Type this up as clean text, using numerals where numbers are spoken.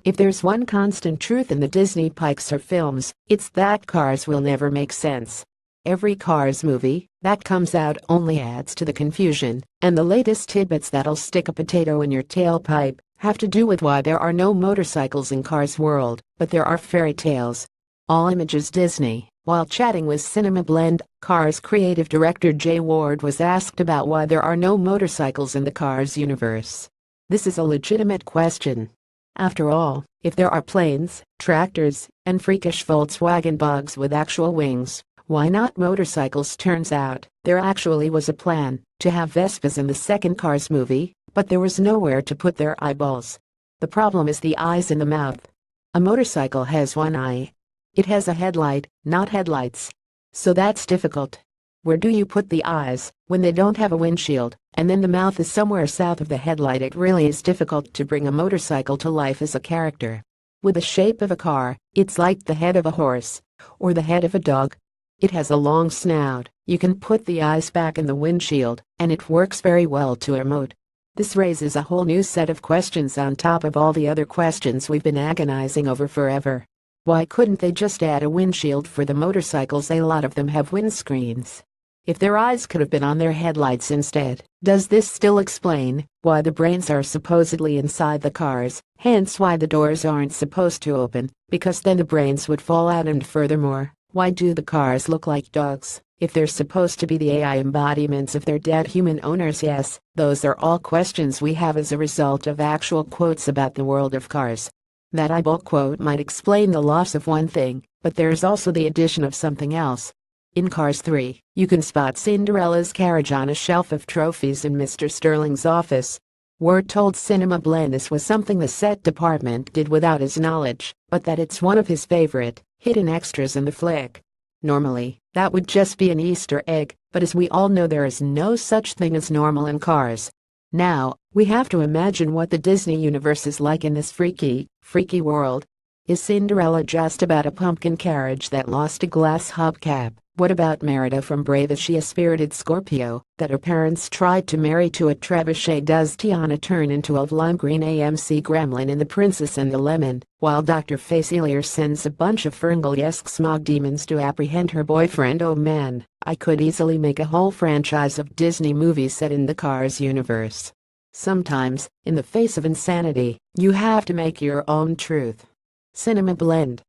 If there's one constant truth in the Disney Pixar films, it's that Cars will never make sense. Every Cars movie that comes out only adds to the confusion, and the latest tidbits that'll stick a potato in your tailpipe have to do with why there are no motorcycles in Cars world, but there are fairy tales. All Images Disney. While chatting with Cinema Blend, Cars creative director Jay Ward was asked about why there are no motorcycles in the Cars universe. This is a legitimate question. After all, if there are planes, tractors, and freakish Volkswagen bugs with actual wings, why not motorcycles? Turns out, there actually was a plan to have Vespas in the second Cars movie, but there was nowhere to put their eyeballs. The problem is the eyes in the mouth. A motorcycle has one eye. It has a headlight, not headlights. So that's difficult. Where do you put the eyes when they don't have a windshield, and then the mouth is somewhere south of the headlight? It really is difficult to bring a motorcycle to life as a character. With the shape of a car, it's like the head of a horse, or the head of a dog. It has a long snout, you can put the eyes back in the windshield, and it works very well to emote. This raises a whole new set of questions on top of all the other questions we've been agonizing over forever. Why couldn't they just add a windshield for the motorcycles? A lot of them have windscreens. If their eyes could have been on their headlights instead, does this still explain why the brains are supposedly inside the cars, hence why the doors aren't supposed to open, because then the brains would fall out? And furthermore, why do the cars look like dogs if they're supposed to be the AI embodiments of their dead human owners? Yes, those are all questions we have as a result of actual quotes about the world of Cars. That eyeball quote might explain the loss of one thing, but there's also the addition of something else. In Cars 3, you can spot Cinderella's carriage on a shelf of trophies in Mr. Sterling's office. Ward told Cinema Blend this was something the set department did without his knowledge, but that it's one of his favorite hidden extras in the flick. Normally, that would just be an Easter egg, but as we all know, there is no such thing as normal in Cars. Now, we have to imagine what the Disney universe is like in this freaky world. Is Cinderella just about a pumpkin carriage that lost a glass hubcap? What about Merida from Brave? Is she a spirited Scorpio that her parents tried to marry to a trebuchet? Does Tiana turn into a lime green AMC gremlin in The Princess and the Lemon, while Dr. Facelier sends a bunch of Ferngulesque smog demons to apprehend her boyfriend? Oh man, I could easily make a whole franchise of Disney movies set in the Cars universe. Sometimes, in the face of insanity, you have to make your own truth. Cinema Blend.